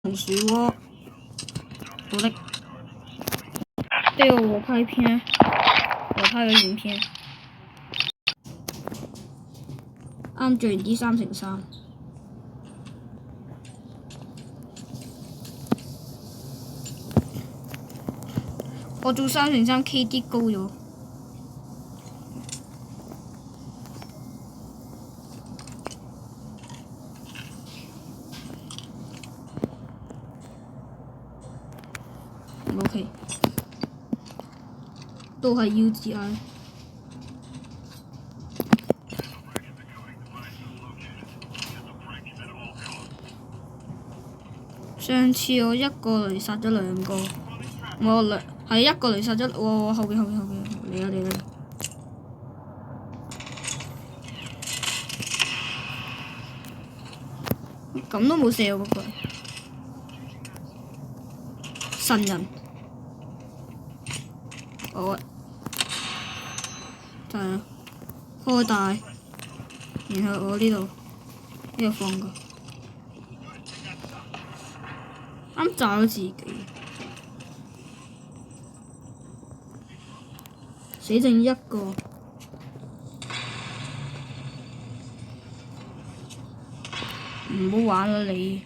紅薯鍋，好的。這個我拍片，我拍嘅影片，啱做完啲3乘3。我做3乘3 KD 高咗。OK， 都係 UGI。上次我一個雷殺咗2個，我係一個雷殺咗，我後邊嚟啊！咁都冇射喎嗰個神人。我就係開大，然後我呢度放個，啱炸咗自己，死剩一個，唔好玩啦你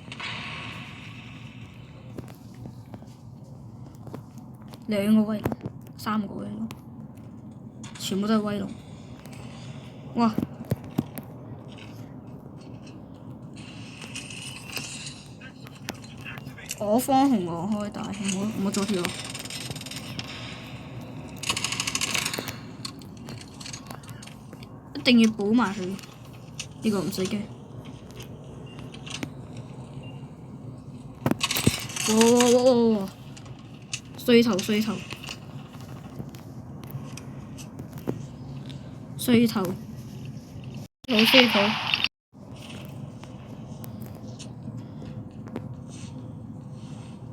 ！2個威龍，3個威龍。全部都係威龍，哇！我方紅我開大，唔好阻住我。一定要補埋佢，呢個唔使驚。哇！衰頭！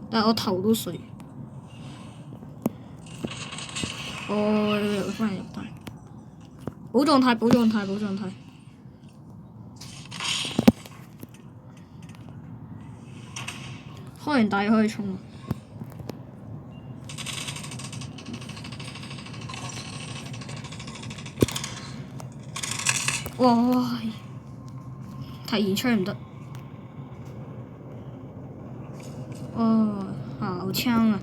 但係我頭都碎。我翻嚟入大，保狀態。開完大可以衝。哇！提前吹唔得。哦，好槍啊！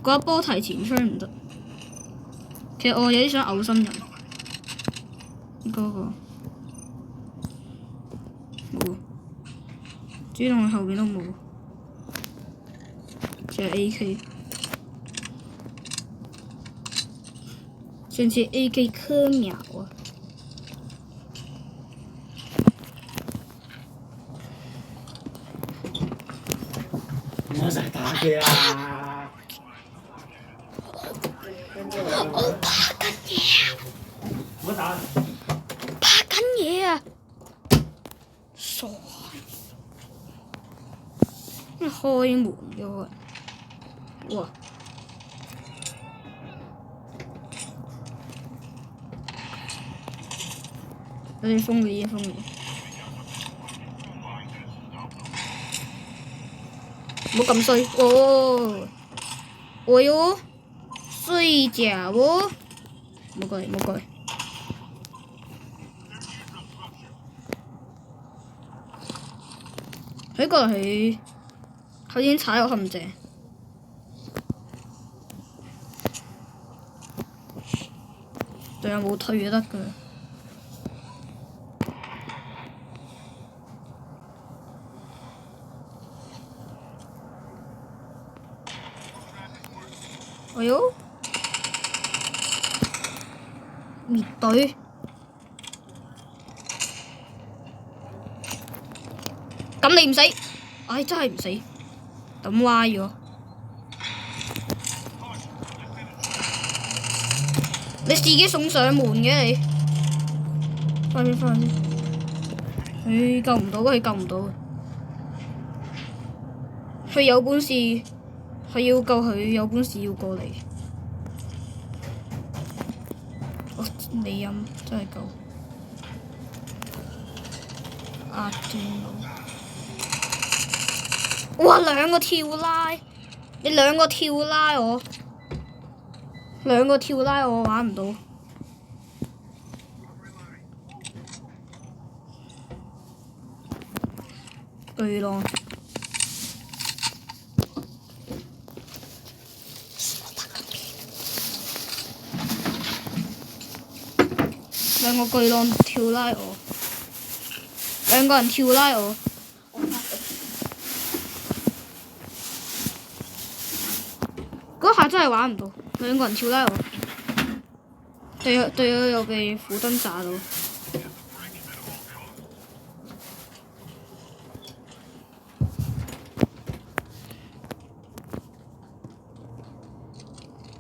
嗰一波提前吹唔得。其實我有啲想嘔心人。嗰個冇，主動後邊都冇，只係 AK。上次 AK 柯秒啊！唔好成日打機啦！我拍緊嘢啊！唔好打！拍緊嘢啊！傻！開門咗啊！哇！有啲風嘅。唔好咁衰哦！哎呦，衰家喎！唔好過嚟！佢過嚟，佢已經踩我陷阱。仲有冇退就得㗎？哎呦！滅隊，咁你唔死，唉真係唔死，咁歪咗，你自己送上門嘅你，快啲！佢救唔到，佢有本事，係要救佢有本事要過嚟。你飲真係夠壓正路。哇！兩個跳拉，你兩個跳拉我，兩個跳拉我玩唔到。巨浪。兩個巨浪跳拉我，兩個人跳拉我。嗰下真係玩唔到，兩個人跳拉我，隊友又被斧燈炸到。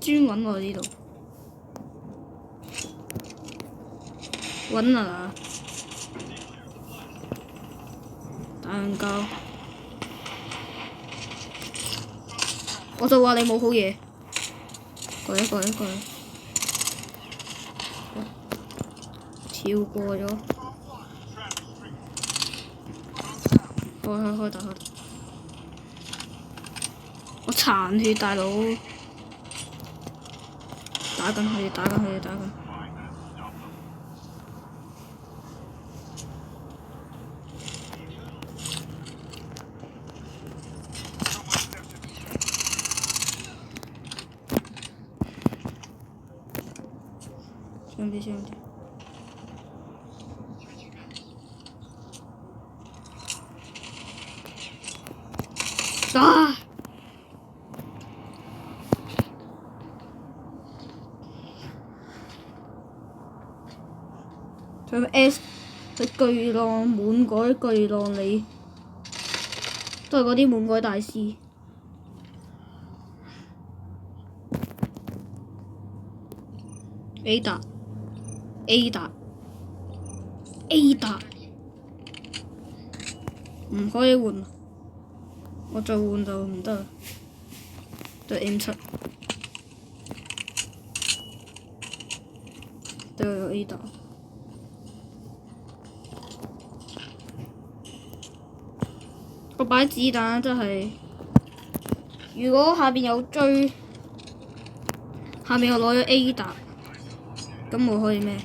專揾我呢度，揾啊！打硬交，我就話你冇好嘢，過嚟，跳過咗，開打！我殘血大佬！打緊佢。兄弟。啊！佢 S 佢巨浪滿改巨浪你，都係嗰啲滿改大師。A 達，唔可以換，我再換就唔得啦。對 M7，對有 A 達。我擺子彈真係，如果下邊有追，下邊我攞咗 A 達，咁我可以咩？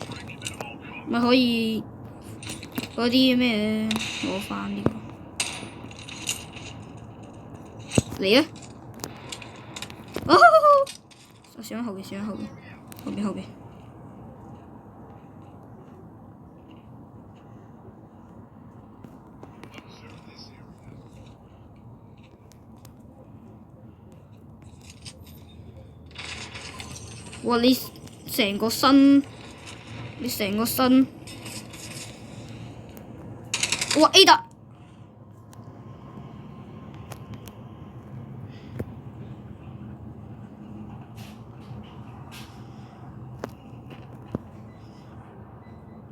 咪可以嗰啲咩攞返呢個嚟啊！哦，上後邊，後邊。哇！你成個身，哇 A 達，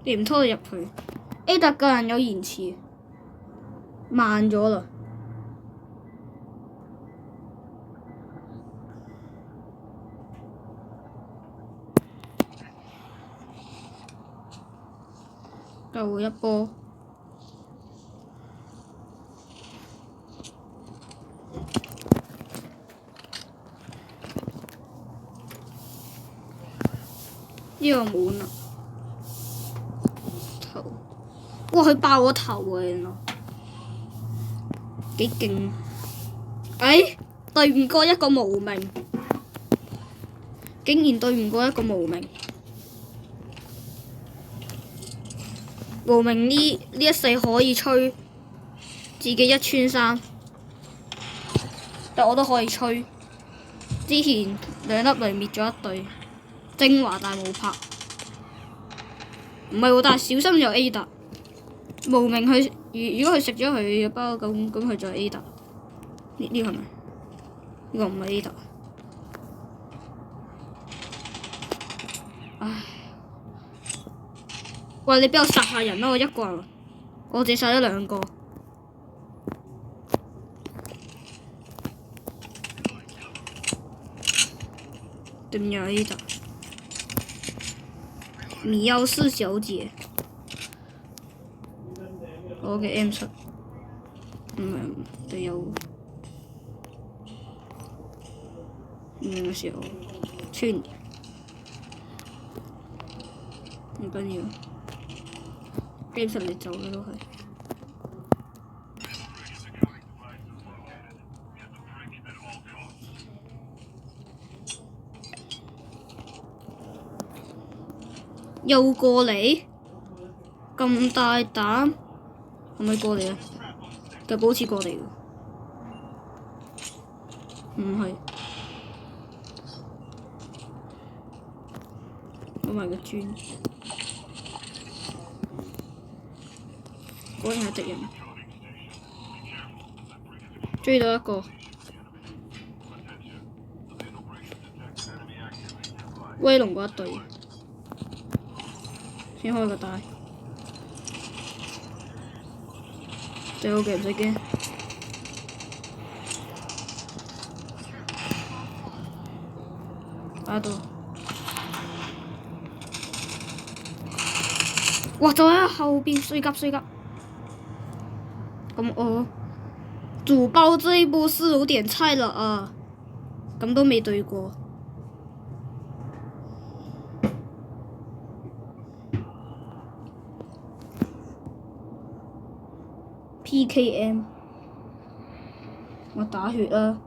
你唔拖入去 A 達個人有延遲，慢咗啦。又一波，呢個滿啦，頭，哇！佢爆我頭啊！原來幾勁，對唔過一個無名，竟然對唔過一個無名。無名呢一世可以吹自己一穿三，但我都可以吹。之前兩粒雷滅咗一隊精華大冇拍，唔係喎，但係小心有 A 達。無名佢如果佢食咗佢嘅包，咁佢就係 A 達。呢個係咪？呢個唔係 A 達。唉。喂，你俾我殺下人啦！我一個人，我淨殺咗兩個。對面有 A 達，米奧斯小姐，我嘅 M7，唔係隊友。嘅時候穿唔緊要，基實你走啦都係。又過嚟，咁大膽，係咪過嚟啊？腳步好似過嚟喎，唔係，攞埋個磚，果然係敵人，追到一個，威龍嗰一隊。先開個帶，最好嘅唔使驚。打到，哇！就喺後邊衰急。咁我主包這一波是有點菜了啊！咁都未對過。PKM， 我打血啊！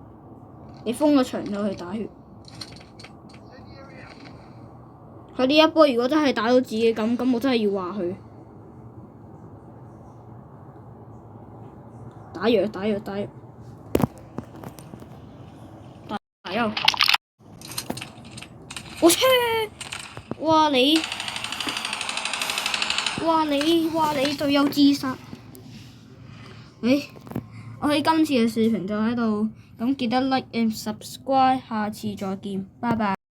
你封個場就去打血。佢呢一波如果真係打到自己咁我真係要話佢。打藥！打藥！我切！哇你隊友自殺！我哋今次嘅視頻就喺度，咁記得 like and subscribe，下次再見，拜拜。